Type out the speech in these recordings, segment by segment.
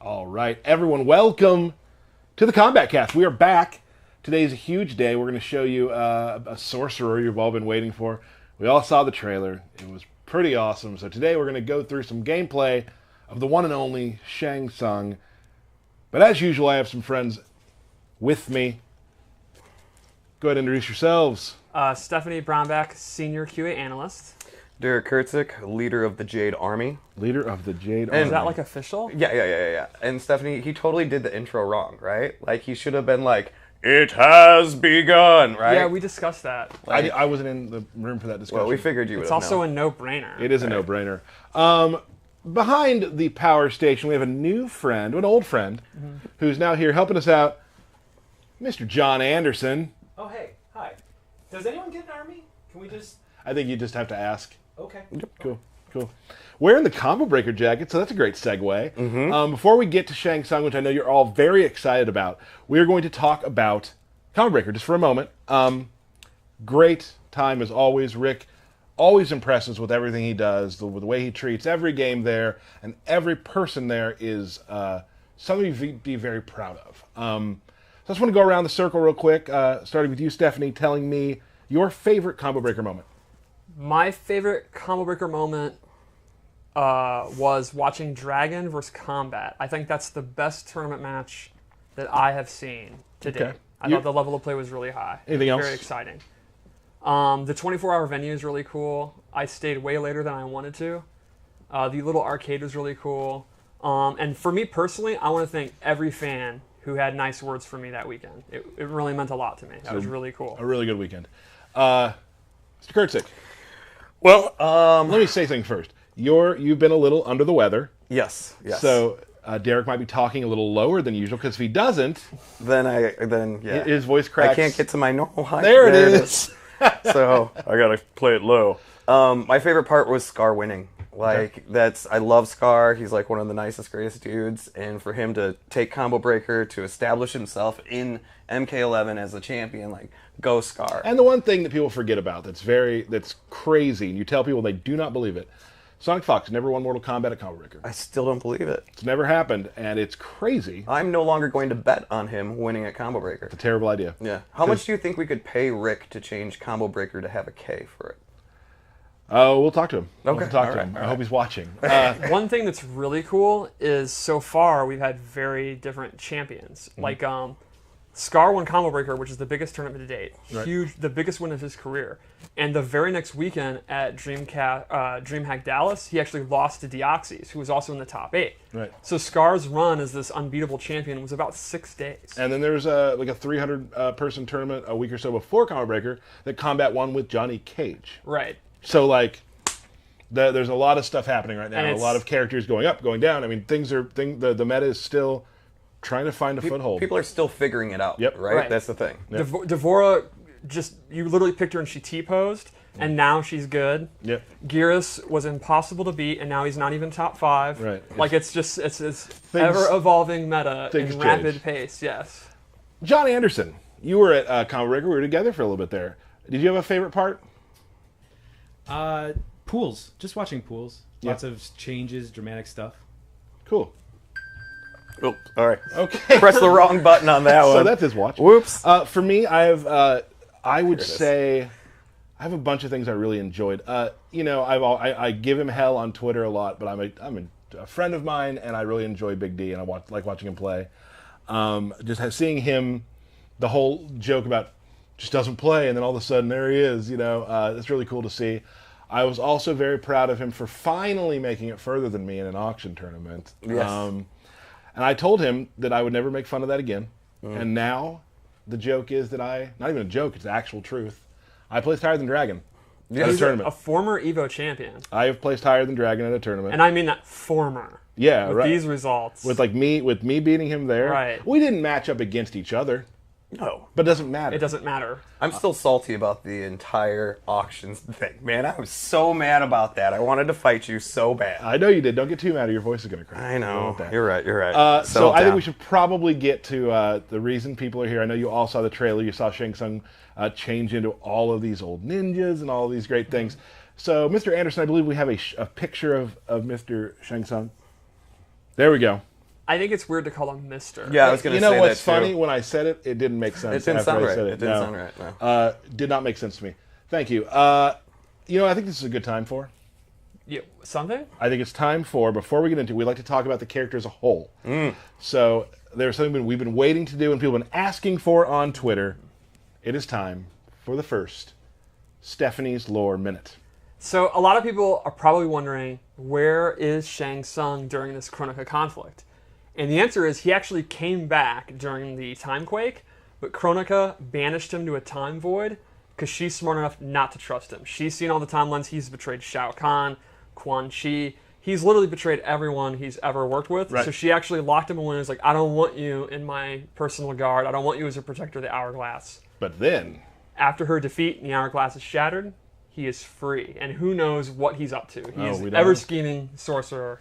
All right, everyone, welcome to the Kombat Kast. We are back. Today's a huge day. We're going to show you a sorcerer you've all been waiting for. We all saw the trailer. It was pretty awesome. So today we're going to go through some gameplay of the one and only Shang Tsung. But as usual, I have some friends with me. Go ahead and introduce yourselves. Stephanie Brownback, Senior QA Analyst. Derek Kurtzik, leader of the Jade Army. Leader of the Jade Army. Is that like official? Yeah. And Stephanie, he totally did the intro wrong, right? Like, he should have been like, "It has begun," right? Yeah, we discussed that. Like, I wasn't in the room for that discussion. Well, we figured you would It's have also known. a no-brainer. It is a no-brainer. Behind the power station, we have a new friend, an old friend, who's now here helping us out, Mr. John Anderson. Oh, hey. Hi. Does anyone get an army? Can we just... I think you just have to ask. Okay. Cool. Wearing the Combo Breaker jacket, so that's a great segue. Before we get to Shang Tsung, which I know you're all very excited about, we are going to talk about Combo Breaker just for a moment. Great time as always. Rick always impresses with everything he does, the way he treats every game there, and every person there is something to be very proud of. So I just want to go around the circle real quick, starting with you, Stephanie, telling me your favorite Combo Breaker moment. My favorite Combo Breaker moment was watching Dragon versus Combat. I think that's the best tournament match that I have seen to date. I thought the level of play was really high. Anything else? Very exciting. The 24-hour venue is really cool. I stayed way later than I wanted to. The little arcade was really cool. And for me personally, I want to thank every fan who had nice words for me that weekend. It really meant a lot to me. That was really cool. A really good weekend. Mr. Kurtzik. Well, Let me say something first. You've been a little under the weather. yes. So Derek might be talking a little lower than usual, because if he doesn't, Then his voice cracks. I can't get to my normal height. There it is. So I gotta play it low. My favorite part was Scar winning. Like, I love Scar. He's like one of the nicest, greatest dudes. And for him to take Combo Breaker, to establish himself in MK11 as a champion, like, go Scar. And the one thing that people forget about that's crazy, and you tell people they do not believe it, Sonic Fox never won Mortal Kombat at Combo Breaker. I still don't believe it. It's never happened, and it's crazy. I'm no longer going to bet on him winning at Combo Breaker. It's a terrible idea. Yeah. How much do you think we could pay Rick to change Combo Breaker to have a K for it? Oh, we'll talk to him. Okay. We'll talk to All him. right. I hope he's watching. One thing that's really cool is so far we've had very different champions. Like Scar won Combo Breaker, which is the biggest tournament to date. Right. Huge, the biggest win of his career. And the very next weekend at DreamHack Dallas, he actually lost to Deoxys, who was also in the top 8. Right. So Scar's run as this unbeatable champion was about 6 days. And then there was a 300-person tournament a week or so before Combo Breaker that Combat won with Johnny Cage. Right. So, like, there's a lot of stuff happening right now. And A lot of characters going up, going down. I mean, the meta is still trying to find a foothold. People are still figuring it out, Yep. right? Right. That's the thing. Devora, you literally picked her and she T-posed, and now she's good. Yep. Gearus was impossible to beat, and now he's not even top 5. Right. Like, it's ever-evolving meta things in rapid change. pace, yes. John Anderson, you were at Combo Breaker. We were together for a little bit there. Did you have a favorite part? Pools. Just watching pools. Lots of changes, dramatic stuff. Cool. Oh, all right. Okay. Press the wrong button on that one. So that's his watch. Whoops. For me, I would say I have a bunch of things I really enjoyed. I give him hell on Twitter a lot, but I'm a friend of mine, and I really enjoy Big D, and I like watching him play. Seeing him, the whole joke about just doesn't play, and then all of a sudden there he is. It's really cool to see. I was also very proud of him for finally making it further than me in an auction tournament. Yes. And I told him that I would never make fun of that again. And now the joke is that not even a joke, it's the actual truth. I placed higher than Dragon at a He's tournament. a former EVO champion. I have placed higher than Dragon at a tournament. And I mean that former. Yeah, with right. these results. With me beating him there. Right. We didn't match up against each other, No. but it doesn't matter. It doesn't matter. I'm still salty about the entire auctions thing. Man, I was so mad about that. I wanted to fight you so bad. I know you did. Don't get too mad or your voice is going to crack. I Don't know. want that. You're right. So Settle I think down. we should probably get to the reason people are here. I know you all saw the trailer. You saw Shang Tsung change into all of these old ninjas and all of these great things. So, Mr. Anderson, I believe we have a picture of Mr. Shang Tsung. There we go. I think it's weird to call him Mister. Yeah, I was going to say that. You know what's too. funny? When I said it, it didn't make sense. It didn't after sound I right. said It didn't sound right. No. Did not make sense to me. Thank you. I think this is a good time for. Yeah, something? I think it's time for, before we get into it, we'd like to talk about the character as a whole. So there's something we've been waiting to do and people have been asking for on Twitter. It is time for the first Stephanie's Lore Minute. So a lot of people are probably wondering, where is Shang Tsung during this Kronika conflict? And the answer is he actually came back during the Time Quake, but Kronika banished him to a time void because she's smart enough not to trust him. She's seen all the timelines. He's betrayed Shao Kahn, Quan Chi. He's literally betrayed everyone he's ever worked with. Right. So she actually locked him away and was like, I don't want you in my personal guard. I don't want you as a protector of the Hourglass. But then, After her defeat and the Hourglass is shattered, he is free. And who knows what he's up to. He is we don't ever know. scheming sorcerer.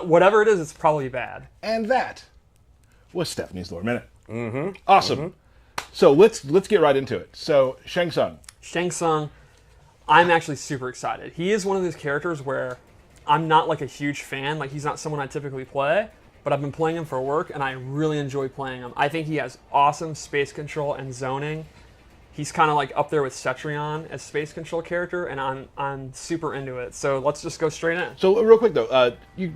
Whatever it is, it's probably bad. and that was Stephanie's Lore Minute. Awesome. So let's get right into it. So Shang Tsung. Shang Tsung, I'm actually super excited. He is one of those characters where I'm not like a huge fan. Like, he's not someone I typically play, but I've been playing him for work, and I really enjoy playing him. I think he has awesome space control and zoning. He's kind of like up there with Cetrion as space control character, and I'm super into it. So let's just go straight in. So real quick though, you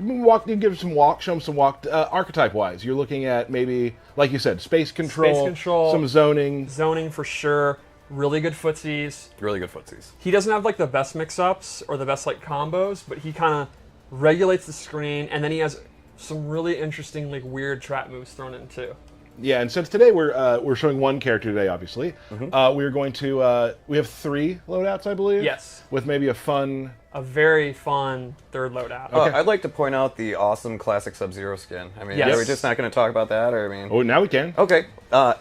give some walk, show them some walk. Archetype wise, you're looking at maybe, like you said, space control, some zoning. Zoning for sure. Really good footsies. Really good footsies. He doesn't have like the best mix-ups or the best like combos, but he kind of regulates the screen, and then he has some really interesting like weird trap moves thrown in too. Yeah, and since today we're showing one character today, obviously, we're going to we have 3 loadouts, I believe. Yes. With maybe a fun. A very fun third loadout. I'd like to point out the awesome classic Sub-Zero skin. I mean, Yes. are we just not going to talk about that? Or I mean, Oh, now we can. okay,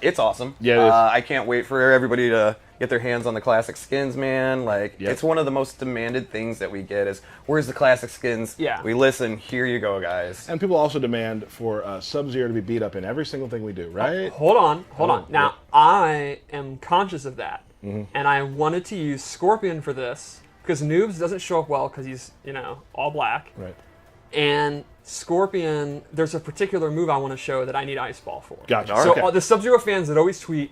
it's awesome. Yeah, it is. I can't wait for everybody to get their hands on the classic skins, man. Like, Yep. it's one of the most demanded things that we get is, where's the classic skins? Yeah. We listen, here you go, guys. And people also demand for Sub-Zero to be beat up in every single thing we do, right? Hold on. Oh, Now, I am conscious of that, and I wanted to use Scorpion for this because Noobs doesn't show up well because he's, all black. Right. And Scorpion, there's a particular move I want to show that I need Ice Ball for. Gotcha. So Okay. the Sub-Zero fans that always tweet,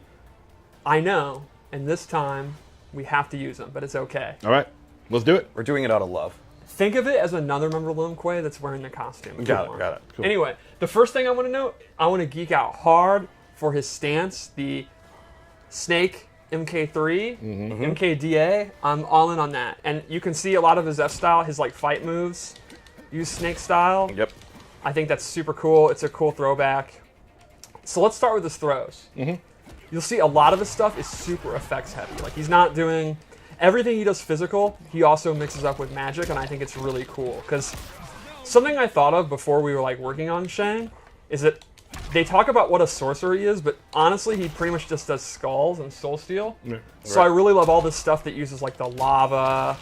I know, and this time we have to use them, but it's okay. All right. Let's do it. We're doing it out of love. Think of it as another member of Lumquay that's wearing the costume. Got it. Cool. Anyway, the first thing I want to note, I want to geek out hard for his stance, the Snake MK3, MKDA. I'm all in on that. And you can see a lot of his F-style, his like fight moves, use Snake style. Yep. I think that's super cool. It's a cool throwback. So let's start with his throws. You'll see a lot of his stuff is super effects heavy. Like, he's not doing everything he does physical. He also mixes up with magic, and I think it's really cool. Because something I thought of before we were like working on Shang is that they talk about what a sorcerer he is, but honestly, he pretty much just does skulls and soul steal. Yeah. So I really love all this stuff that uses like the lava.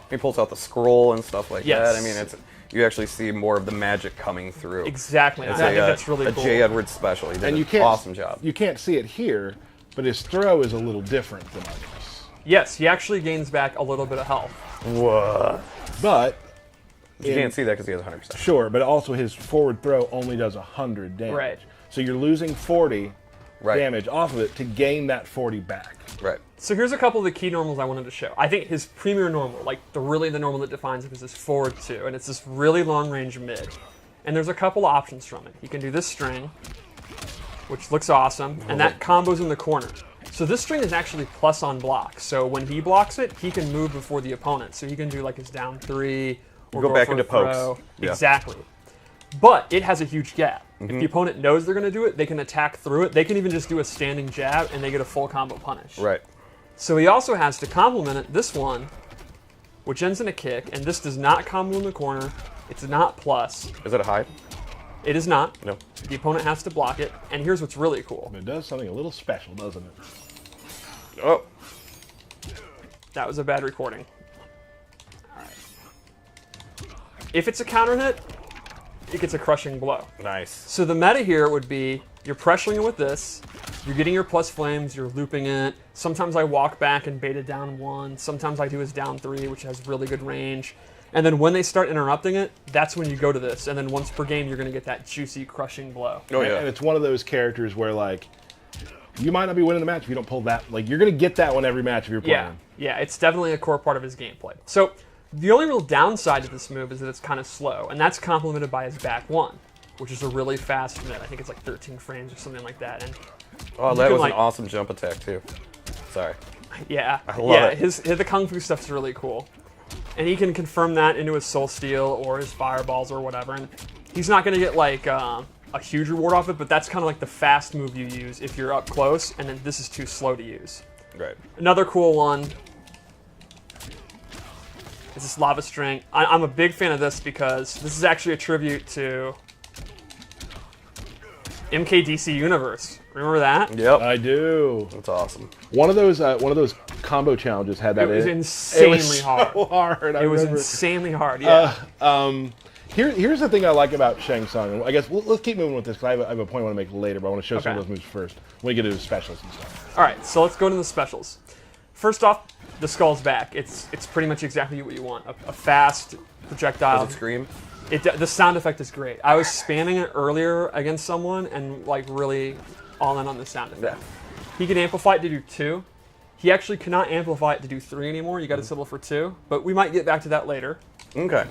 He pulls out the scroll and stuff like Yes. that. I mean, you actually see more of the magic coming through. Exactly. It's I think that's really a cool. J. Edwards special. He did And an you can't awesome job. You can't see it here, but his throw is a little different than others. Yes, he actually gains back a little bit of health. What? But You can't see that because he has 100%. sure, but also his forward throw only does 100 damage. Right. So you're losing 40 Right. damage off of it to gain that 40 back. Right. So here's a couple of the key normals I wanted to show. I think his premier normal, like the normal that defines him, is his forward 2, and it's this really long range mid. And there's a couple of options from it. He can do this string, which looks awesome, and that combos in the corner. So this string is actually plus on block. So when he blocks it, he can move before the opponent. So he can do like his down 3 or Go back for a into pokes. throw. Yeah. Exactly. But it has a huge gap. If the opponent knows they're going to do it, they can attack through it. They can even just do a standing jab, and they get a full combo punish. Right. So he also has, to complement it, this one, which ends in a kick, and this does not combo in the corner. It's not plus. Is it a hide? It is not. No. The opponent has to block it, and here's what's really cool. But it does something a little special, doesn't it? Oh. That was a bad recording. All right. If it's a counter hit, it gets a crushing blow. Nice. So the meta here would be, you're pressuring it with this, you're getting your plus flames, you're looping it. Sometimes I walk back and bait it down 1. Sometimes I do his down 3, which has really good range. And then when they start interrupting it, that's when you go to this. And then once per game, you're going to get that juicy, crushing blow. Oh, yeah. And it's one of those characters where, like, you might not be winning the match if you don't pull that. Like, you're going to get that one every match if you're playing. Yeah, it's definitely a core part of his gameplay. So the only real downside to this move is that it's kind of slow, and that's complemented by his back one, which is a really fast mid. I think it's like 13 frames or something like that. And Oh, that was an awesome jump attack, too. Sorry. yeah, I love it. The Kung Fu stuff is really cool. And he can confirm that into his Soul Steel or his Fireballs or whatever. And he's not going to get like a huge reward off it, but that's kind of like the fast move you use if you're up close, and then this is too slow to use. Right. Another cool one is this Lava String. I'm a big fan of this because this is actually a tribute to MKDC Universe. Remember that? Yep. I do. That's awesome. One of those combo challenges had that. It was in insanely it was hard. So hard. It was insanely hard. Yeah. Here's the thing I like about Shang Tsung. I guess let's keep moving with this because I have a point I want to make later, but I want to show some of those moves first when we get into the specials and stuff. All right, so let's go into the specials. First off, the skull's back. It's pretty much exactly what you want. A fast projectile. Does it scream? The sound effect is great. I was spamming it earlier against someone and like really all in on the sound effect. Yeah. He can amplify it to do 2. He actually cannot amplify it to do 3 anymore. You got to settle for 2, but we might get back to that later. Okay.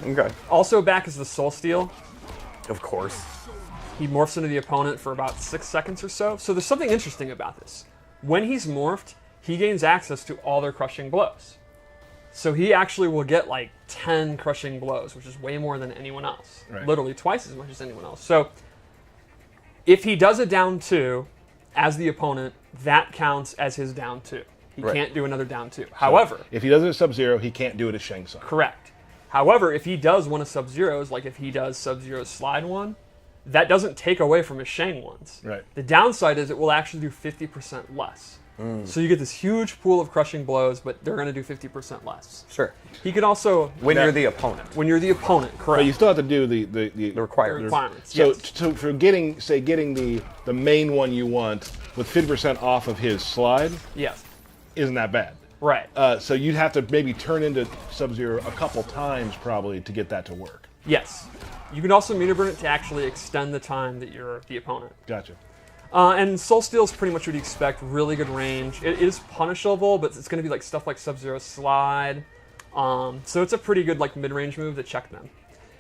Also back is the Soul Steel. Of course. He morphs into the opponent for about 6 seconds or so. So there's something interesting about this. When he's morphed, he gains access to all their crushing blows. So he actually will get like 10 crushing blows, which is way more than anyone else. Right. Literally twice as much as anyone else. So if he does a down 2 as the opponent, that counts as his down 2. He can't do another down 2. However, if he does it at Sub-Zero, he can't do it as Shang Tsung. correct. However, if he does one of Sub-Zero's, like if he does Sub-Zero's slide one, that doesn't take away from his Shang ones. Right. The downside is it will actually do 50% less. So you get this huge pool of crushing blows, but they're going to do 50% less. Sure. He can also... When you're the opponent. When you're the opponent, correct. But you still have to do the The requirements. requirements. So, Yes. so for getting the main one you want with 50% off of his slide, Yes. isn't that bad. Right. So you'd have to maybe turn into Sub-Zero a couple times probably to get that to work. Yes. You can also meter burn it to actually extend the time that you're the opponent. Gotcha. And Soul Steel is pretty much what you expect. Really good range. It is punishable, but it's going to be like stuff like Sub-Zero slide. So it's a pretty good like mid-range move to check them.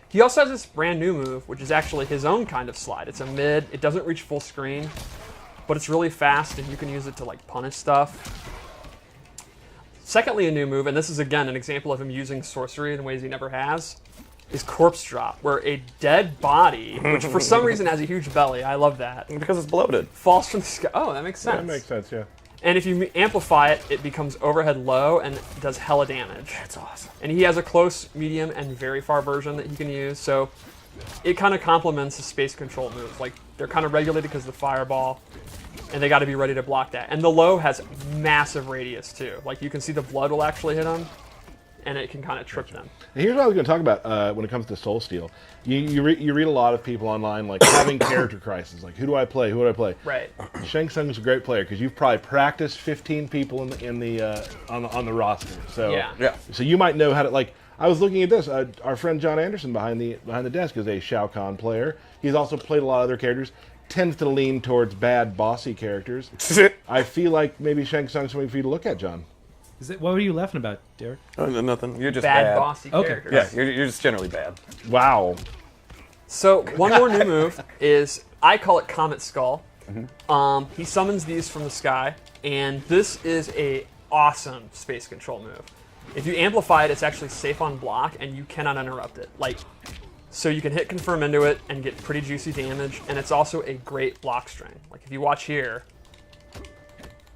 He also has this brand new move, which is actually his own kind of slide. It's a mid. It doesn't reach full screen, but it's really fast, and you can use it to like punish stuff. Secondly, a new move, and this is again an example of him using sorcery in ways he never has, is Corpse Drop, where a dead body, which for some reason has a huge belly, I love that, Because it's bloated. falls from the sky. Oh, that makes sense. That makes sense, yeah. And if you amplify it, it becomes overhead low and does hella damage. That's awesome. And he has a close, medium, and very far version that he can use, so it kind of complements the space control moves. Like, they're kind of regulated because of the fireball, and they got to be ready to block that. And the low has massive radius, too. Like, you can see the blood will actually hit them, and it can kind of trip them. And here's what I was going to talk about when it comes to Soul Steel. You read a lot of people online like having character crisis, like who do I play? Who do I play? Right. Shang Tsung's a great player because you've probably practiced 15 people on the roster. So Yeah. So you might know how to like. I was looking at this. Our friend John Anderson behind the desk is a Shao Kahn player. He's also played a lot of other characters. Tends to lean towards bad, bossy characters. I feel like maybe Shang Tsung's something for you to look at, John. What were you laughing about, Derek? Oh, nothing. You're just Bad, bad. bossy Okay. characters. Yeah, you're just generally bad. Wow. So one more new move is, I call it Comet Skull. He summons these from the sky, and this is a awesome space control move. If you amplify it, it's actually safe on block, and you cannot interrupt it. Like, so you can hit confirm into it and get pretty juicy damage, and it's also a great block string. Like if you watch here,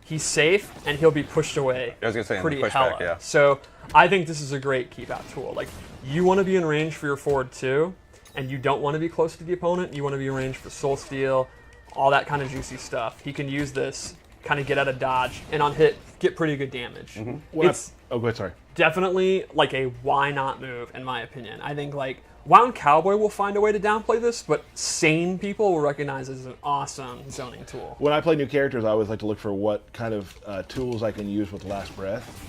he's safe, and he'll be pushed away. I was gonna say, pretty pushback, hella. yeah. So I think this is a great keep out tool. Like, you want to be in range for your forward too, and you don't want to be close to the opponent. You want to be in range for Soul Steel, all that kind of juicy stuff. He can use this, kind of get out of dodge, and on hit, get pretty good damage. It's Oh, go ahead. Sorry. definitely like a why not move, in my opinion. I think like Wound Cowboy will find a way to downplay this, but sane people will recognize it as an awesome zoning tool. When I play new characters, I always like to look for what kind of tools I can use with Last Breath.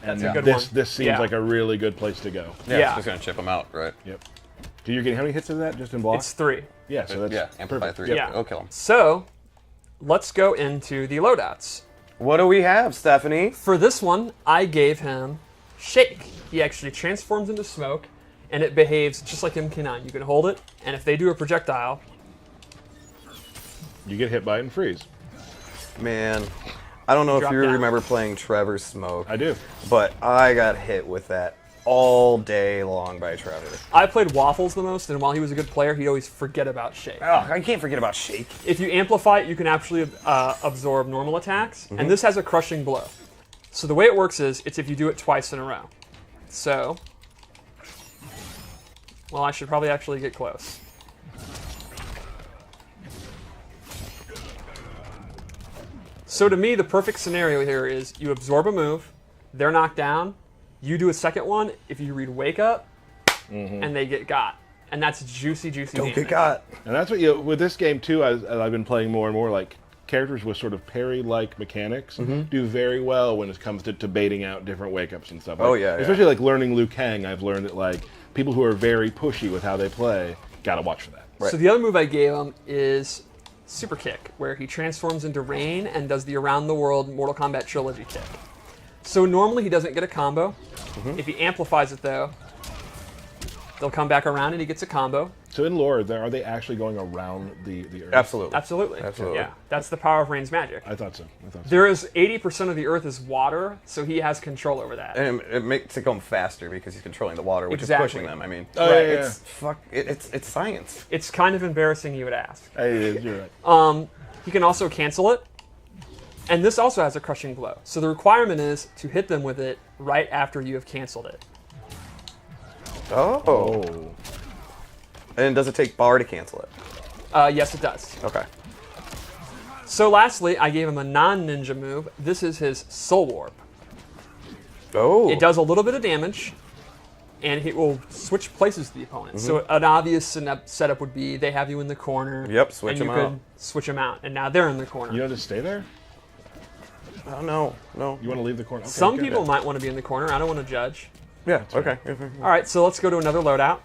And a good this one. this seems Yeah. like a really good place to go. Yeah, Yeah. it's just gonna chip them out, right? Yep. Do you get how many hits is that just in block? It's 3. Yeah, so that's Yeah, amplify perfect. 3. Yep. Yeah. It'll kill them. So, let's go into the loadouts. What do we have, Stephanie? For this one, I gave him Shake. He actually transforms into smoke, and it behaves just like MK9. You can hold it, and if they do a projectile, You get hit by it and freeze. Man, I don't know if Drop you down. remember playing Trevor's Smoke, I do. but I got hit with that all day long by Trevor. I played Waffles the most, and while he was a good player, he'd always forget about Shake. Oh, I can't forget about Shake. If you amplify it, you can actually absorb normal attacks, and this has a crushing blow. So the way it works is, it's if you do it twice in a row. So, well, I should probably actually get close. So to me, the perfect scenario here is you absorb a move, they're knocked down, you do a second one, if you read Wake Up, and they get got. And that's juicy, juicy Don't damage. get got. And that's what you with this game too. As I've been playing more and more, like characters with sort of parry-like mechanics do very well when it comes to baiting out different wake-ups and stuff. Oh, Like, yeah, yeah. especially like learning Liu Kang. I've learned that like people who are very pushy with how they play gotta watch for that. Right. So the other move I gave him is Super Kick, where he transforms into Rain and does the Around the World Mortal Kombat Trilogy kick. So normally he doesn't get a combo. If he amplifies it though, they'll come back around and he gets a combo. So in lore, are they actually going around the Earth? Absolutely. Absolutely. Absolutely. Yeah, that's the power of Rain's magic. I thought so. There is 80% of the Earth is water, so he has control over that. And it makes it go faster because he's controlling the water, which Exactly. is pushing them. I mean, Oh, yeah, yeah, it's science. It's kind of embarrassing you would ask. You're right. He can also cancel it, and this also has a crushing blow. So the requirement is to hit them with it right after you have canceled it. Oh. And does it take bar to cancel it? Yes, it does. Okay. So lastly, I gave him a non-ninja move. This is his Soul Warp. Oh. It does a little bit of damage, and it will switch places with the opponent. So an obvious setup would be they have you in the corner. Yep, switch and them you out. could switch them out, and now they're in the corner. You don't just stay there. Oh, no. You want to leave the corner? Okay, Some good. people might want to be in the corner. I don't want to judge. Yeah, okay. All right, so let's go to another loadout.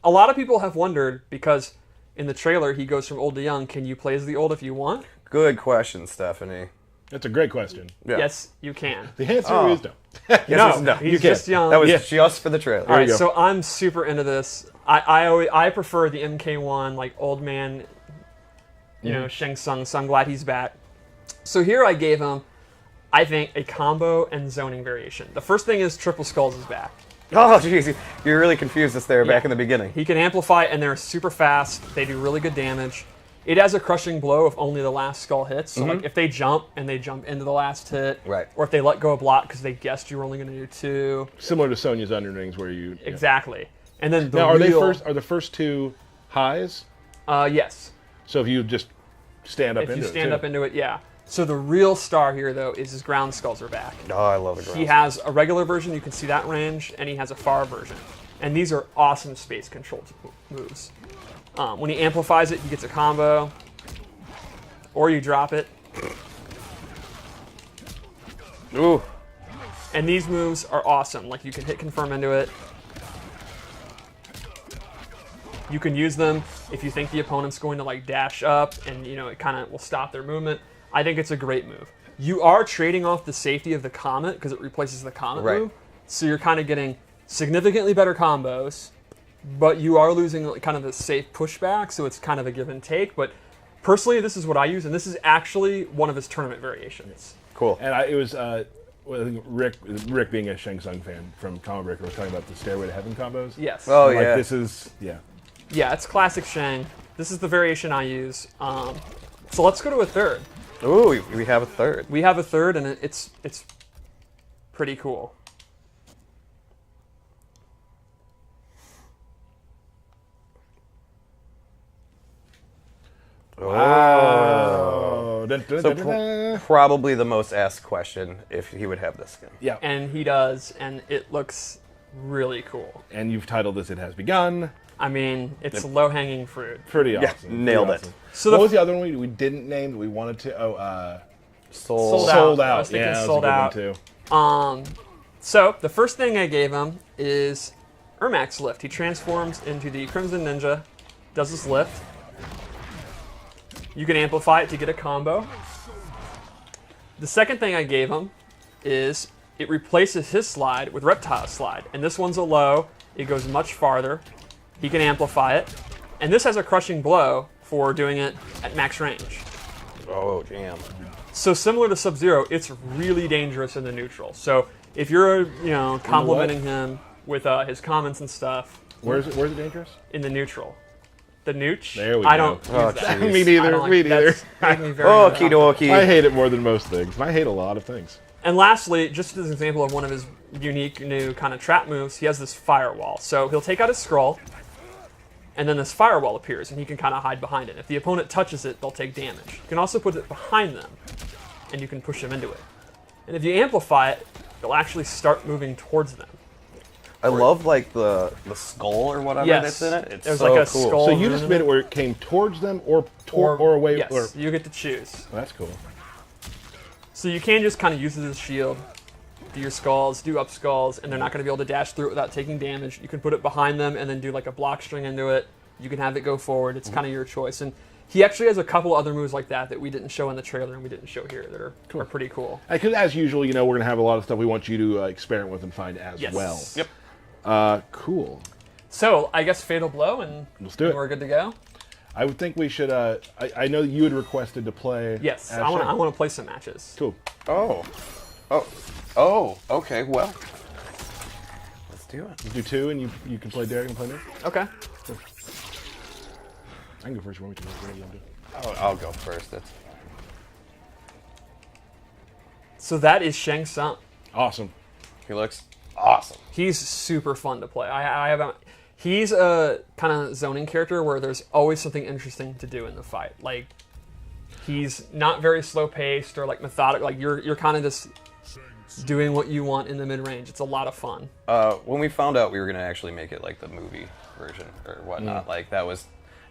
A lot of people have wondered, because in the trailer he goes from old to young, can you play as the old if you want? Good question, Stephanie. That's a great question. Yeah. Yes, you can. The answer is no. No, he's just young. That was Yeah. just for the trailer. All right, you go. so I'm super into this. I prefer the MK1, like old man, you know, Shang Tsung. So I'm glad he's back. So here I gave him, I think, a combo and zoning variation. The first thing is Triple Skulls is back. Oh, jeez. You really confused us there back Yeah. in the beginning. He can amplify, and they're super fast. They do really good damage. It has a crushing blow if only the last skull hits. So like if they jump and they jump into the last hit, Right. or if they let go a block because they guessed you were only going to do 2. Similar to Sonya's underlings, where you Exactly. And then the Now, are they real, first? Are the first two highs? Yes. So if you just stand up If into you it, stand too. up into it, yeah. So the real star here, though, is his ground skulls are back. Oh, I love the ground. He has a regular version, you can see that range, and he has a far version. And these are awesome space control moves. When he amplifies it, he gets a combo, or you drop it. Ooh. And these moves are awesome. Like, you can hit confirm into it. You can use them if you think the opponent's going to like dash up and you know it kind of will stop their movement. I think it's a great move. You are trading off the safety of the Comet because it replaces the Comet Right. move. So you're kind of getting significantly better combos, but you are losing like, kind of the safe pushback, so it's kind of a give and take. But personally, this is what I use, and this is actually one of his tournament variations. Cool. And it was well, I think Rick being a Shang Tsung fan from Kombat Breaker was talking about the Stairway to Heaven combos. Yes. Oh, Like, yeah. this is Yeah, it's classic Shang. This is the variation I use. So let's go to a third. Ooh, we have a third. We have a third, and it's pretty cool. wow. Dun, dun, So dun, dun, dun. probably the most asked question if he would have this skin. Yeah. And he does, and it looks really cool. And you've titled this "It Has Begun." I mean, it's low-hanging fruit. Pretty Yeah, awesome. nailed Pretty it. awesome. So What the was the other one we didn't name that we wanted to? Sold Sold I out. was thinking Yeah, that was sold a good out. one too. So the first thing I gave him is Ermac's lift. He transforms into the Crimson Ninja, does this lift. You can amplify it to get a combo. The second thing I gave him is it replaces his slide with Reptile's slide. And this one's a low. It goes much farther. He can amplify it. And this has a crushing blow for doing it at max range. Oh, damn. So similar to Sub-Zero, it's really dangerous in the neutral. So if you're, complimenting him with his comments and stuff. Where's it dangerous? In the neutral. The nooch. There we I go. don't use that. Me neither. Me neither. Making me very Okie dokie. I hate it more than most things. I hate a lot of things. And lastly, just as an example of one of his unique new kind of trap moves, he has this firewall. So he'll take out his scroll, and then this firewall appears, and he can kind of hide behind it. If the opponent touches it, they'll take damage. You can also put it behind them, and you can push them into it. And if you amplify it, they'll actually start moving towards them. I love like the skull or whatever Yes. that's in it. It's There's so like a cool. skull. So you just made it where it came towards them or away? Yes, Or, you get to choose. that's cool. So you can just kind of use it as a shield, do your skulls, do up skulls, and they're not going to be able to dash through it without taking damage. You can put it behind them and then do like a block string into it. You can have it go forward. It's kind of your choice. And he actually has a couple other moves like that we didn't show in the trailer and we didn't show here that are pretty cool. Because as usual, we're going to have a lot of stuff we want you to experiment with and find as Yes. well. Yep. Cool. So I guess Fatal Blow, and Let's do it. we're good to go. I would think we should. I know you had requested to play. Yes, as I Shang. want to play some matches. Cool. Oh, okay, well. Let's do it. We'll do two, and you can play Derek and play me. Okay. I can go first. You want me to? Whatever you want to do. I'll go first. So that is Shang Tsung. Awesome. He looks awesome. He's super fun to play. I haven't. He's a kind of zoning character where there's always something interesting to do in the fight. Like, he's not very slow paced or like methodic. Like you're kind of just doing what you want in the mid range. It's a lot of fun. When we found out we were gonna actually make it like the movie version or whatnot, like that was,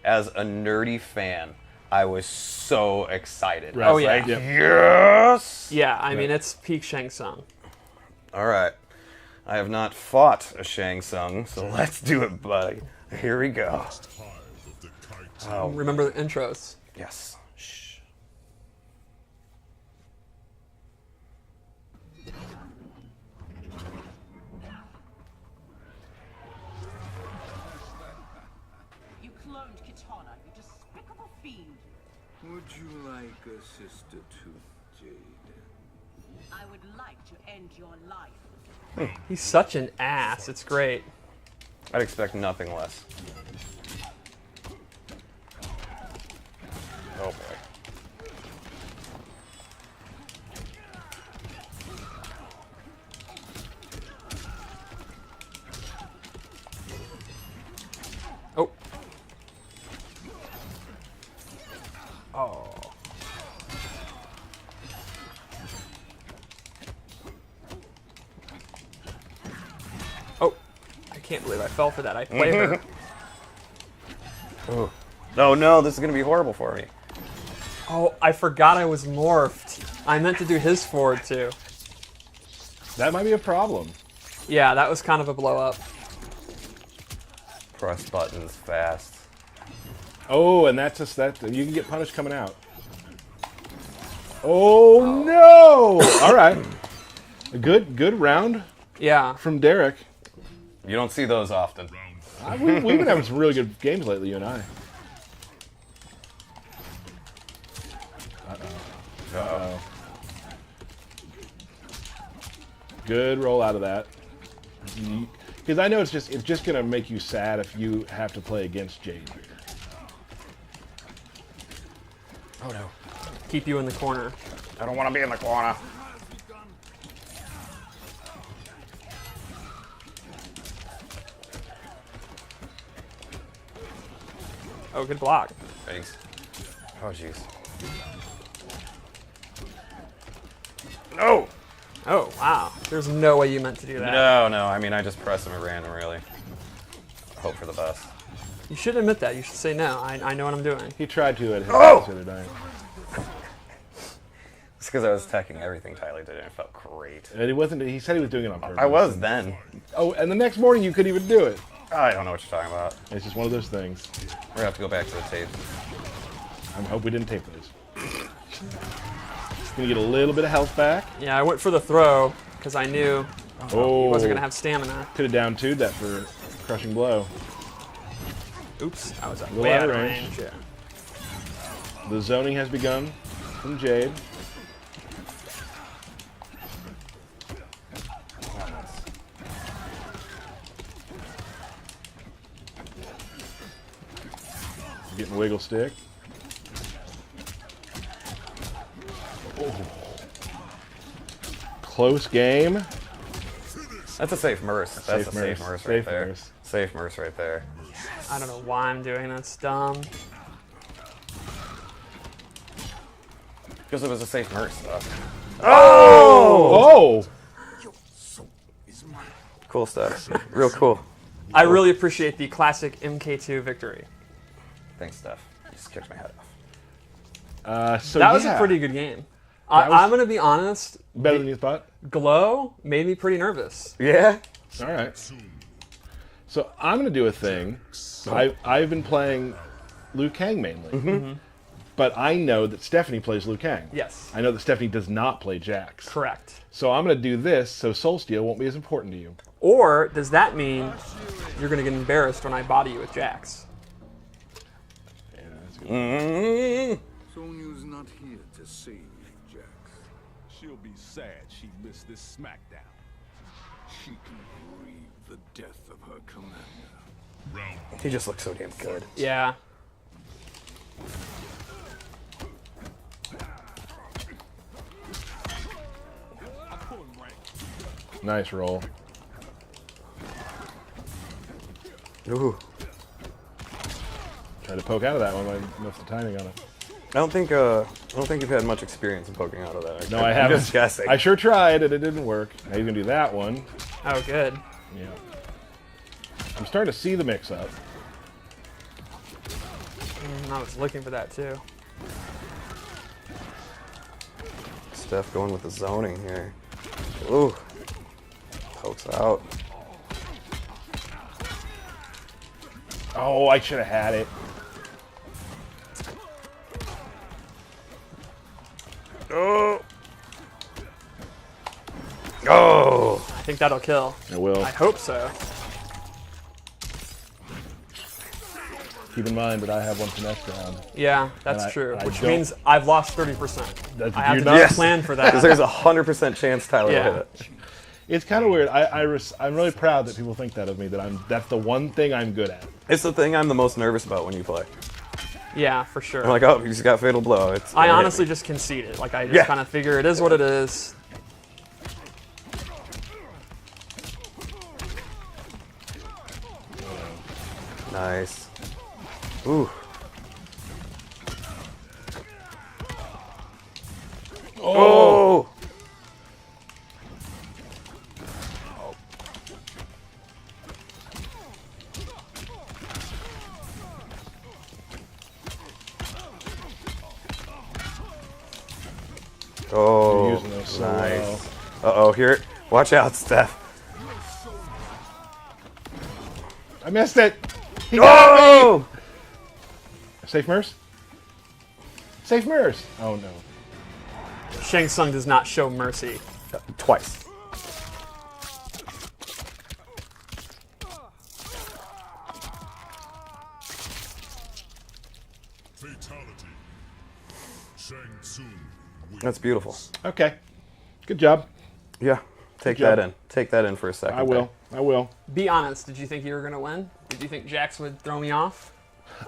as a nerdy fan, I was so excited. Right. I was Oh, yeah. like, Yep. yes. Yeah, I mean it's peak Shang Tsung. All right. I have not fought a Shang Tsung, so let's do it, buddy. Here we go. Oh, Remember the intros. yes. Shh. You cloned Kitana, you despicable fiend. Would you like a sister too, Jade? I would like to end your life. He's such an ass. It's great. I'd expect nothing less. Oh boy. Oh. Oh. Oh. I can't believe I fell for that. I played her. Oh. No, no, this is gonna be horrible for me. Oh, I forgot I was morphed. I meant to do his forward too. That might be a problem. Yeah, that was kind of a blow up. Press buttons fast. Oh, and that's just that. You can get punished coming out. Oh no! All right. A good round Yeah. from Derek. You don't see those often. We've been having some really good games lately, you and I. Uh-oh. Good roll out of that. Because I know it's just gonna make you sad if you have to play against Jade. Oh no. Keep you in the corner. I don't want to be in the corner. Oh, good block. Thanks. Oh jeez. No! Oh, wow. There's no way you meant to do that. No. I mean, I just press them at random, really. Hope for the best. You should admit that. You should say no. I know what I'm doing. He tried to at his house the other night. because I was attacking everything Tyler did, and it felt great. And he wasn't. He said he was doing it on purpose. I was then. Oh, and the next morning you couldn't even do it. I don't know what you're talking about. It's just one of those things. We're gonna have to go back to the tape. I hope we didn't tape those. Just gonna get a little bit of health back. Yeah, I went for the throw because I knew Oh, he wasn't gonna have stamina. Could have down 2'd that for crushing blow. Oops, I was Little way out out of of range. range. Yeah. The zoning has begun from Jade. Getting wiggle stick. Oh. Close game. That's a safe Merce. That's a safe Merce right there. Merce. Safe Merce right there. I don't know why I'm doing this. Dumb. Because it was a safe Merce stuff. Oh! Cool stuff. Real cool. I really appreciate the classic MK2 victory. Thanks, Steph. You just kicked my head off. So That was a yeah. pretty good game. That was- I'm going to be honest. Better than you thought? Glow made me pretty nervous. Yeah? All right. So I'm going to do a thing. I've been playing Liu Kang mainly. But I know that Stephanie plays Liu Kang. Yes. I know that Stephanie does not play Jax. Correct. So I'm going to do this so Soul Steal won't be as important to you. Or does that mean you're going to get embarrassed when I body you with Jax? Yeah, that's a good one. Sonya's not here to save you, Jax. She'll be sad she missed this smackdown. She can grieve the death of her commander. He just looks so damn good. Yeah. Nice roll. Ooh. Try to poke out of that one, but I missed the timing on it. I don't think you've had much experience in poking out of that. No, I I'm haven't. just guessing. I sure tried, and it didn't work. Now he's going to do that one. Oh, good. Yeah. I'm starting to see the mix-up. I was looking for that too. Steph going with the zoning here. Ooh. Pokes out. Oh, I should have had it. Oh. Oh. I think that'll kill. It will. I hope so. Keep in mind that I have one for next round. Yeah, that's And I- true. I Which don't- means I've lost 30%. That's- I have you're to not- plan for Because that. there's a 100% chance Tyler Yeah. will hit it. It's kind of weird. I'm really proud that people think that of me. That's the one thing I'm good at. It's the thing I'm the most nervous about when you play. Yeah, for sure. I'm like, oh, he's got fatal blow. It's I gonna hit honestly me. just conceded. Like, I just Yeah. kind of figure it is what it is. Nice. Ooh. Oh. Oh, You're using those so nice. Uh-oh, here. Watch out, Steph. I missed it. He got me. Oh! Safe Merce? Safe Merce. Oh, no. Shang Tsung does not show mercy. Twice. Fatality. Shang Tsung wins. That's beautiful. Okay. Good job. Yeah, take Good job. that in. Take that in for a second. I will. I will. Be honest, did you think you were going to win? Did you think Jax would throw me off?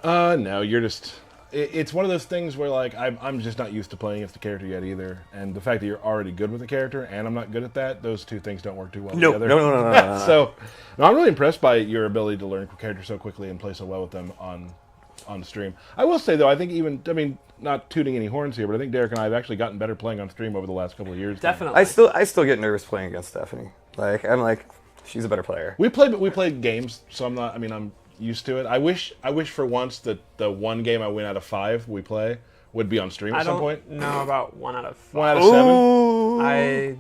No, you're just... It's one of those things where, like, I'm just not used to playing against the character yet either. And the fact that you're already good with the character and I'm not good at that, those two things don't work too well No, together. no. So, no, I'm really impressed by your ability to learn characters so quickly and play so well with them on stream. I will say, though, I think not tooting any horns here, but I think Derek and I have actually gotten better playing on stream over the last couple of years. Definitely. I still get nervous playing against Stephanie. I'm like, she's a better player. We played games, so I'm used to it. I wish for once that the one game I win out of 5 we play would be on stream I at some don't point. know about 1 out of 5. 1 out of 7. I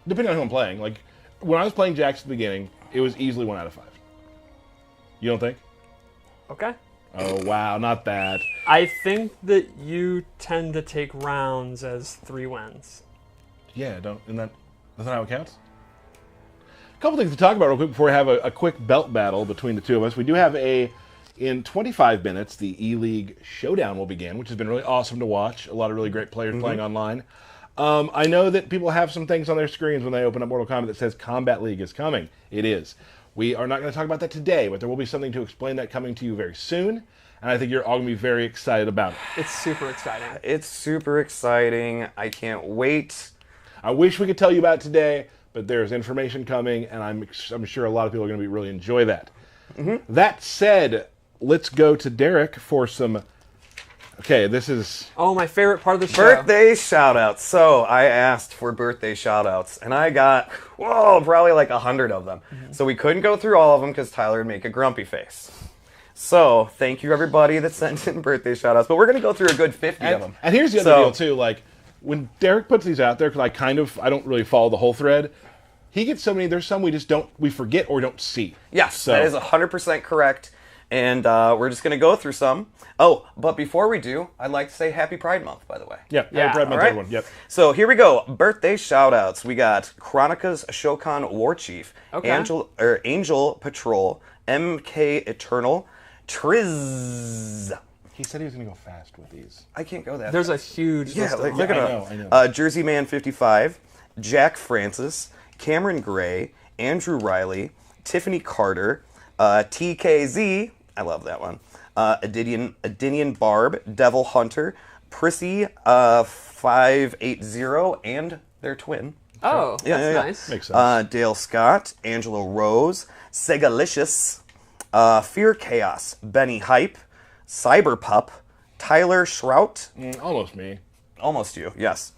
Depending on who I'm playing. Like, when I was playing Jax at the beginning, it was easily 1 out of 5. You don't think? okay. Oh, wow, not that. I think that you tend to take rounds as 3 wins. Yeah, isn't that how it counts? A couple things to talk about real quick before we have a quick belt battle between the two of us. We do have in 25 minutes, the E-League Showdown will begin, which has been really awesome to watch. A lot of really great players playing online. I know that people have some things on their screens when they open up Mortal Kombat that says Combat League is coming. It is. We are not going to talk about that today, but there will be something to explain that coming to you very soon. And I think you're all going to be very excited about it. It's super exciting. It's super exciting. I can't wait. I wish we could tell you about it today, but there's information coming, and I'm sure a lot of people are going to be really enjoy that. That said, let's go to Derek for some... Okay, this is... Oh, my favorite part of the show. Birthday shoutouts. So I asked for birthday shoutouts, and I got, probably like 100 of them. So we couldn't go through all of them because Tyler would make a grumpy face. So thank you, everybody that sent in birthday shoutouts. But we're going to go through a good 50 of them. And here's the other deal, too. Like, when Derek puts these out there, because I don't really follow the whole thread, he gets so many, there's some we forget or don't see. Yes, So- that is 100% correct. And we're just going to go through some. Oh, but before we do, I'd like to say Happy Pride Month, by the way. Yeah, Yeah, Pride Month, all right. everyone. Yep. So here we go. Birthday shout-outs. We got Chronica's Shokan War Chief, Okay. Angel Patrol, MK Eternal, Triz. He said he was going to go fast with these. I can't go that There's a fast. huge Yeah, list of like, them. look it I up. know. Jersey Man 55, Jack Francis, Cameron Gray, Andrew Riley, Tiffany Carter, TKZ, I love that one, Adinian Barb, Devil Hunter, Prissy 580, and their twin. Oh, that's Yeah. nice. Makes sense. Dale Scott, Angelo Rose, Segalicious, Fear Chaos, Benny Hype, Cyberpup, Tyler Shrout, Almost me. almost you, yes.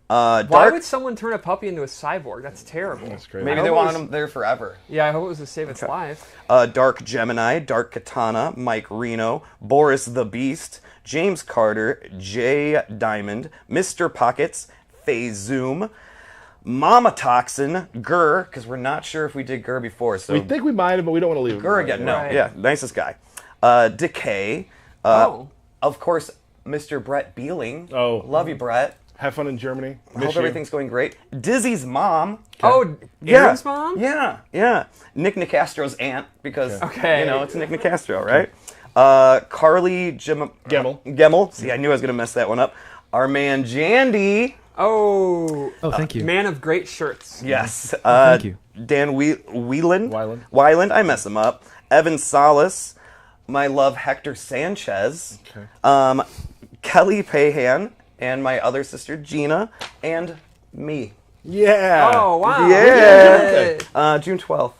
Why Dark, would someone turn a puppy into a cyborg? That's terrible. That's crazy. maybe I they hope it wanted was- him there forever. Yeah, I hope it was to save its life. Dark Gemini, Dark Katana, Mike Reno, Boris the Beast, James Carter, Jay Diamond, Mr. Pockets, Faye Zoom, Mama Toxin, Gur, because we're not sure if we did Gur before, so We think we might have, but we don't want to leave him. Gur right again. now. No, Right. yeah, nicest guy. Decay, Oh. of course, Mr. Brett Beeling. Oh. Love you, Brett. Have fun in Germany. I hope everything's going great. Dizzy's mom. Oh, Aaron's mom? Yeah. Nick Nicastro's aunt, because, Okay. it's Nick Nicastro, right? Carly Gemmel. See, I knew I was going to mess that one up. Our man Jandy. Oh. Oh, thank you. Man of great shirts. Yes. Thank you. Dan Wieland. Weiland. I mess him up. Evan Salas. My love, Hector Sanchez. Okay. Kelly Pahan. And my other sister, Gina. And me. Yeah. Oh, wow. Yeah. Yay. June 12th.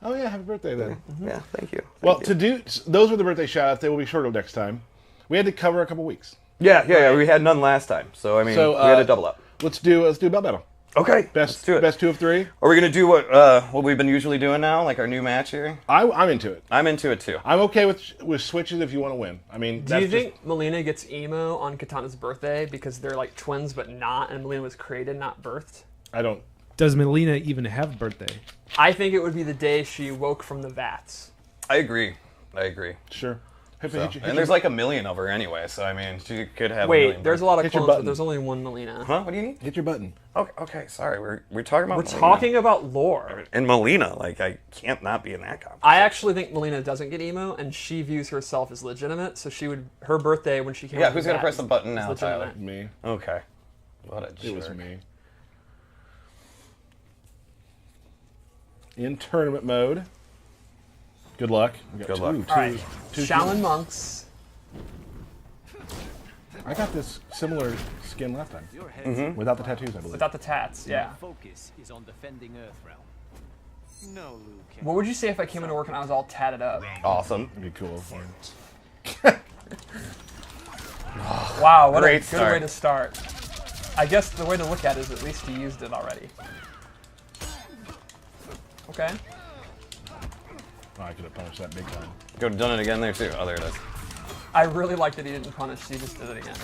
Oh, yeah. Happy birthday then. Yeah, thank you. Well, those were the birthday shout-outs. They will be shorter next time. We had to cover a couple weeks. Yeah. We had none last time. So, I mean, we had to double up. Let's do belt battle. Okay. Best let's do it. Best 2 of 3. Are we going to do what we've been usually doing now? Like our new match here? I'm into it. I'm into it too. I'm okay with switches if you want to win. I mean, Do you think Melina gets emo on Katana's birthday because they're like twins but not, and Melina was created, not birthed? I don't. Does Melina even have a birthday? I think it would be the day she woke from the vats. I agree. Sure. So, and there's like a million of her anyway, so I mean, she could have a Wait, million. there's a lot of Hit your clones, but button. there's only one Melina. Huh? What do you need? Hit your button. Okay, sorry. We're talking about We're Melina. talking about lore. And Melina, like, I can't not be in that conversation. I actually think Melina doesn't get emo, and she views herself as legitimate. So her birthday when she came. Yeah, out who's of gonna that press the button is now, legitimate. Tyler? Me. Okay. What a It jerk. was me. In tournament mode. Good luck. We got Good luck. All right, Shaolin monks. I got this similar skin last time. Without the tattoos, I believe. Without the tats, yeah. Focus is on defending Earthrealm. No, Liu Kang. What would you say if I came into work and I was all tatted up? Awesome. That'd be cool. Wow, what Great a good start. way to start. I guess the way to look at it is at least he used it already. Okay. Oh, I could have punished that big time. Could have done it again there too. Oh, there it is. I really like that he didn't punish, he just did it again.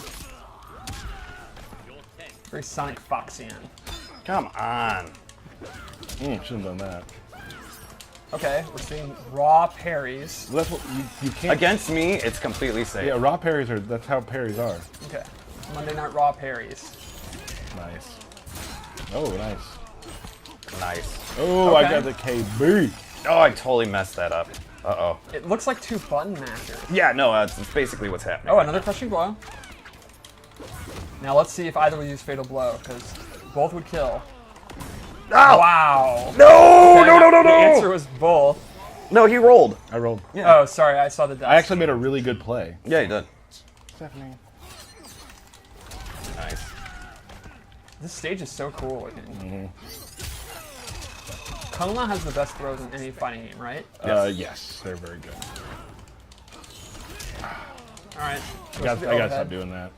Very Sonic Foxian. Come on. Shouldn't have done that. Okay, we're seeing raw parries. Well, that's what you can't. Against me, it's completely safe. Yeah, raw parries are. That's how parries are. Okay, Monday Night Raw parries. Nice. Oh, nice. Nice. Oh, Okay. I got the KB. Oh, I totally messed that up. Uh-oh. It looks like 2 button mashers. Yeah, no, it's basically what's happening. Oh, another crushing blow. Now let's see if either will use Fatal Blow, because both would kill. Oh! Wow. No! Okay, No, no, no, The no! answer was both. No, he rolled. I rolled. Yeah. Oh, sorry, I saw the dust. I actually made a really good play. Yeah, he did. Stephanie. Nice. This stage is so cool looking. Kung-La has the best throws in any fighting game, right? Yes, they're very good. Alright. I gotta stop doing that.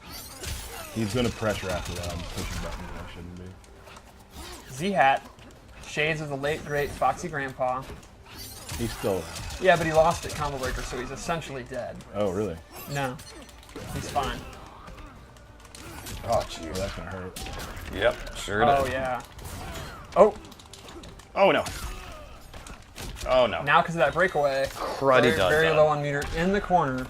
He's gonna pressure after that. I'm pushing buttons that I shouldn't be. Z-Hat. Shades of the late, great Foxy Grandpa. He's still. Yeah, but he lost at Combo Breaker, so he's essentially dead. Oh, really? No. He's fine. Oh, Oh, jeez. that's gonna hurt. Yep, sure Oh, did. yeah. Oh, Oh, no. Oh, no. now because of that breakaway. Cruddy dud Very dud. low on meter in the corner.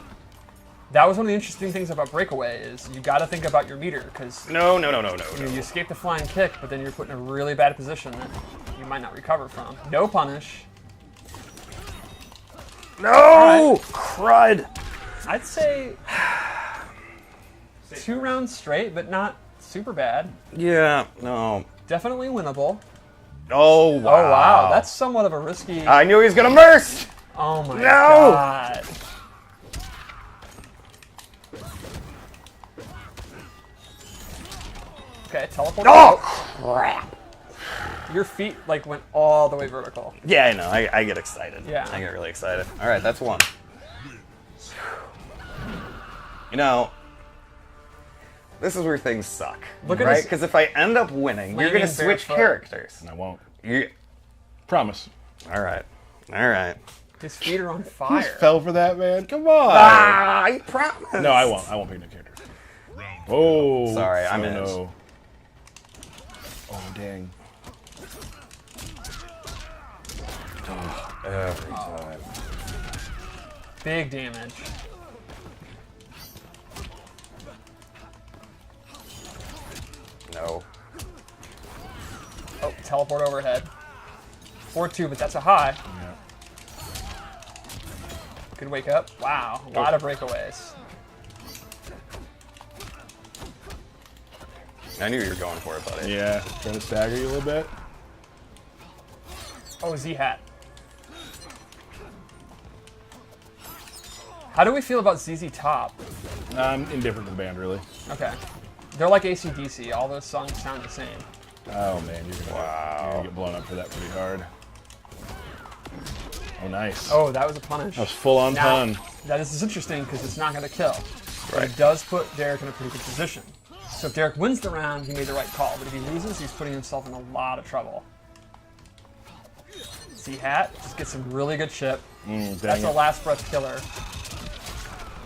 That was one of the interesting things about breakaway is you got to think about your meter because No, no, no, no, no, you no. escape the flying kick, but then you're put in a really bad position that you might not recover from. No punish. No! Crud! I'd say 2 rounds straight, but not super bad. Yeah, no. Definitely winnable. Oh, wow. Oh wow, that's somewhat of a risky. I knew he was gonna merce! Oh my No! god. Okay, teleport. Oh, crap. Your feet like went all the way vertical. Yeah, I know. I get excited. Yeah. I get really excited. All right, that's one. You know, this is where things suck. Look at right? this- Because if I end up winning, you're Landing going to switch barefoot. characters. And I won't. You... Promise. All right. All right. His feet are on You fire. fell for that, man. Come on. Ah, I promise. No, I won't. I won't pick no character. Oh. Sorry, I'm in. no. Oh, dang. Every time. Big damage. No. Oh, teleport overhead. 4-2, but that's a high. Yeah. Good wake up. Wow, a lot of breakaways. I knew you were going for it, buddy. Yeah. Trying to stagger you a little bit. Oh, Z-Hat. How do we feel about ZZ Top? I'm indifferent to the band, really. Okay. They're like AC/DC. All those songs sound the same. Oh, man. You're gonna get blown up for that pretty hard. Oh, nice. Oh, that was a punish. That was full-on Now, pun. that is interesting because it's not going to kill. But Right. it does put Derek in a pretty good position. So if Derek wins the round, he made the right call. But if he loses, he's putting himself in a lot of trouble. Z-Hat just gets some really good chip. Dang That's a it. last breath killer.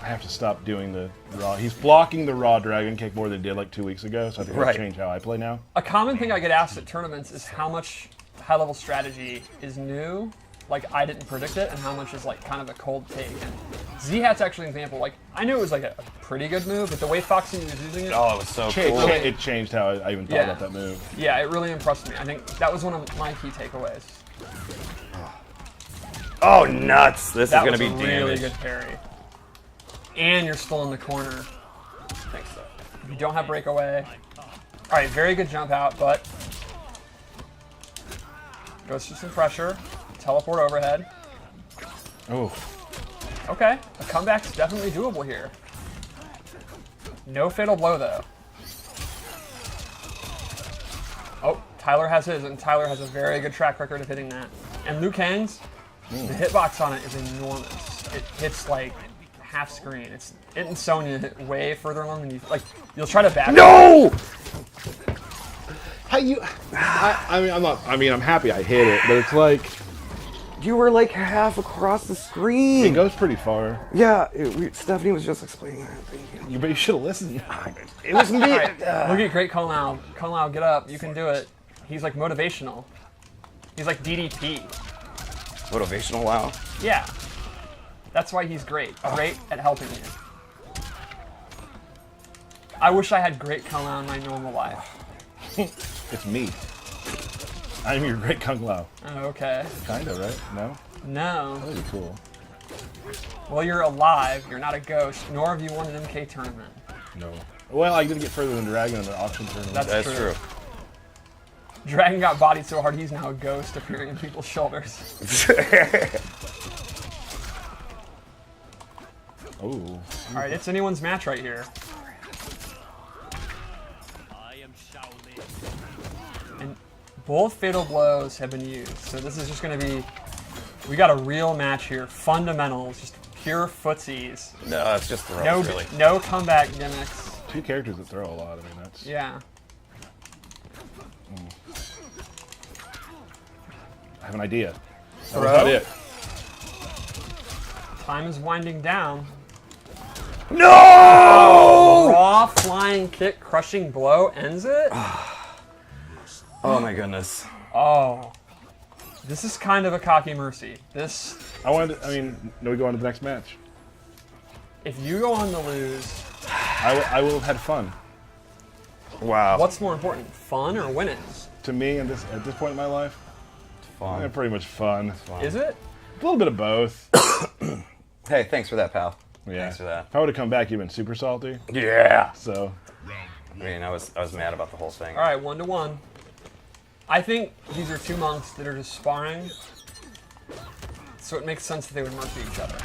I have to stop doing the raw. He's blocking the raw dragon kick more than he did like 2 weeks ago, so I think I'll Right. change how I play now. A common thing I get asked at tournaments is how much high-level strategy is new, like I didn't predict it, and how much is like kind of a cold take. And Z-Hat's actually an example. Like I knew it was like a pretty good move, but the way Foxy was using it, Oh, it was so It, cool. it changed how I even thought Yeah. about that move. yeah, it really impressed me. I think that was one of my key takeaways. Oh, nuts. This That is going was to a be really damaged. good parry. And you're still in the corner. Thanks, though. You don't have breakaway. All right, very good jump out, but goes through some pressure. Teleport overhead. Oh, Okay, a comeback's definitely doable here. No fatal blow though. Oh, Tyler has his, and Tyler has a very good track record of hitting that. And Liu Kang's, the hitbox on it is enormous. It hits like half screen. It and Sonya hit way further along than you like. You'll try to back. No! how you? I mean, I'm not. I mean, I'm happy I hit it, but it's like You were like half across the screen. It goes pretty far. Yeah, Stephanie was just explaining that. Thank you. But you should have listened. It was me. Look at great Kung Lao. Kung Lao, get up. You can do it. He's like motivational. He's like DDP. Motivational wow. Yeah. That's why he's great. Great at helping you. I wish I had great Kung Lao in my normal life. It's me. I'm your great Kung Lao. Oh, okay. Kinda, right? No? No. That'd be cool. Well, you're alive. You're not a ghost. Nor have you won an MK tournament. No. Well, I didn't get further than Dragon in the auction tournament. That's true. Dragon got bodied so hard he's now a ghost appearing in people's shoulders. Oh. Alright, it's anyone's match right here. I am Shaolin. And both fatal blows have been used. So this is just going to be... We got a real match here. Fundamentals. Just pure footsies. No, it's just throws, No, really. no comeback gimmicks. Two characters that throw a lot. I mean, that's... Yeah. I have an idea. Throw? That's not it. Time is winding down. No! Raw flying kick, crushing blow ends it? Oh my goodness. Oh. This is kind of a cocky mercy. This... Do we go on to the next match? If you go on to lose, I will have had fun. Wow. what's more important, fun or winning? To me, at this point in my life, fun? pretty much fun. Is it? A little bit of both. Hey, thanks for that, pal. Yeah. Thanks for that. If I would have come back, you'd been super salty. Yeah. So, I mean, I was mad about the whole thing. All right, 1-1. I think these are two monks that are just sparring, so it makes sense that they would mercy each other.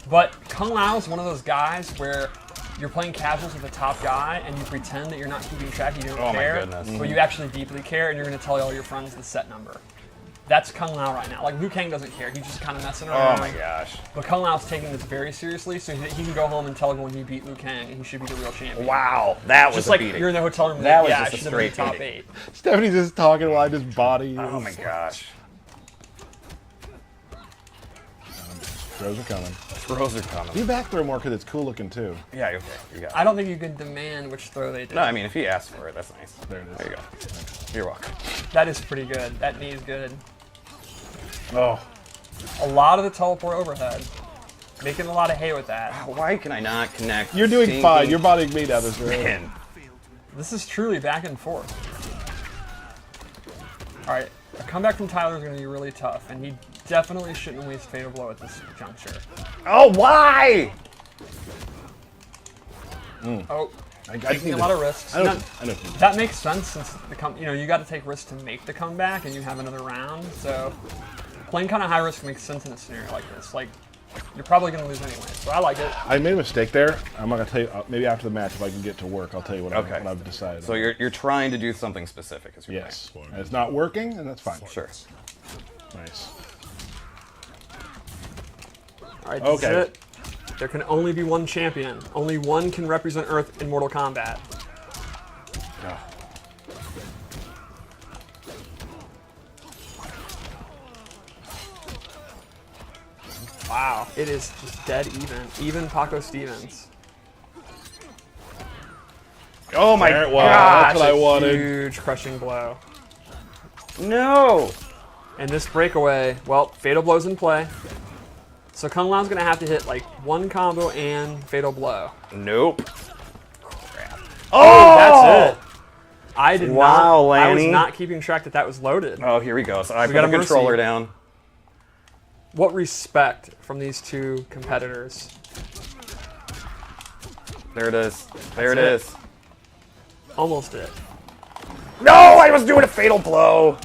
But Kung Lao is one of those guys where you're playing casuals with the top guy and you pretend that you're not keeping track, you don't care, my goodness. but you actually deeply care and you're going to tell all your friends the set number. That's Kung Lao right now. Like, Liu Kang doesn't care. He's just kind of messing around. Oh my gosh. But Kung Lao's taking this very seriously, so he can go home and tell everyone he beat Liu Kang and he should be the real champion. Wow, that was Just a like beating. you're in the hotel room. That was yeah, just I a should have been straight top beating. 8. Stephanie's just talking while I just body you. Oh my gosh. Throws are coming. Throws are coming. You back throw more because it's cool looking too. Yeah, okay. You got it. I don't think you can demand which throw they did. No, I mean, if he asked for it, that's nice. There it is. There you go. You're welcome. That is pretty good. That knee is good. Oh. A lot of the teleport overhead. Making a lot of hay with that. Why can I not connect? You're doing stinking- fine. You're bodying me down this road. Man. This is truly back and forth. Alright, a comeback from Tyler is going to be really tough, and he definitely shouldn't waste Fatal Blow at this juncture. Oh, why? Oh, I just taking need a to- lot of risks. I Now, know. that makes sense since you got to take risks to make the comeback, and you have another round. So playing kind of high risk makes sense in a scenario like this. Like, you're probably going to lose anyway, so I like it. I made a mistake there. I'm not gonna tell you. Maybe after the match, if I can get to work, I'll tell you what I've decided. So you're trying to do something specific, as you're yes, and it's not working, and that's fine. Sure. Nice. Alright, this Okay. is it. There can only be one champion. Only one can represent Earth in Mortal Kombat. Oh. Wow, it is just dead even. Even Paco Stevens. Oh my There it was. gosh. That's what I wanted. Huge crushing blow. No. And this breakaway, well, Fatal Blow's in play. So Kung Lao's gonna have to hit like one combo and Fatal Blow. Nope. Oh, that's it. I did Wow, not. I was Lanny. not keeping track that was loaded. Oh, here we go. So I put got the a mercy. controller down. What respect from these two competitors. There it is. There it That's is. Almost it. No, I was doing a fatal blow.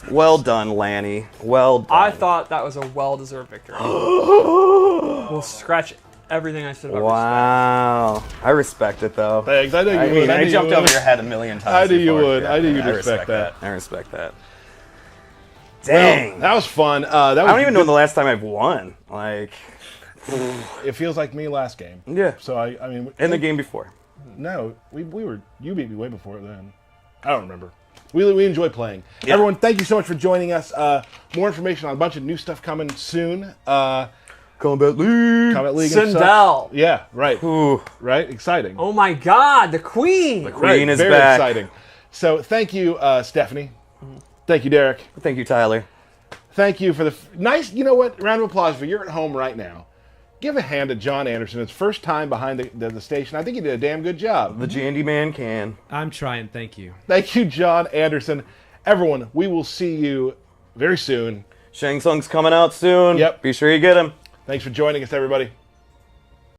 Well done, Lanny. Well done. I thought that was a well-deserved victory. We'll scratch everything I said about respect. Wow. I respect it, though. Thanks. I knew you I would. mean, I I knew jumped you over would. your head a million times. I knew you before. would. I knew you'd I respect that. I respect that. Well, Dang. that was fun. That was I don't even know the last time I've won. Like, It feels like me last game. yeah. So I mean, In the game before. no, we were. You beat me way before then. I don't remember. We enjoy playing. Everyone, thank you so much for joining us. More information on a bunch of new stuff coming soon. Combat League. Combat League and such. Sindel. Yeah, right. Ooh. Right? Exciting. Oh my God, the Queen. The Queen is very back. exciting. So thank you, Stephanie. Thank you, Derek. Thank you, Tyler. Thank you for the nice, you know what, round of applause for you're at home right now. Give a hand to John Anderson. His first time behind the station. I think he did a damn good job. The Jandy Man can. I'm trying. Thank you. Thank you, John Anderson. Everyone, we will see you very soon. Shang Tsung's coming out soon. Yep. Be sure you get him. Thanks for joining us, everybody.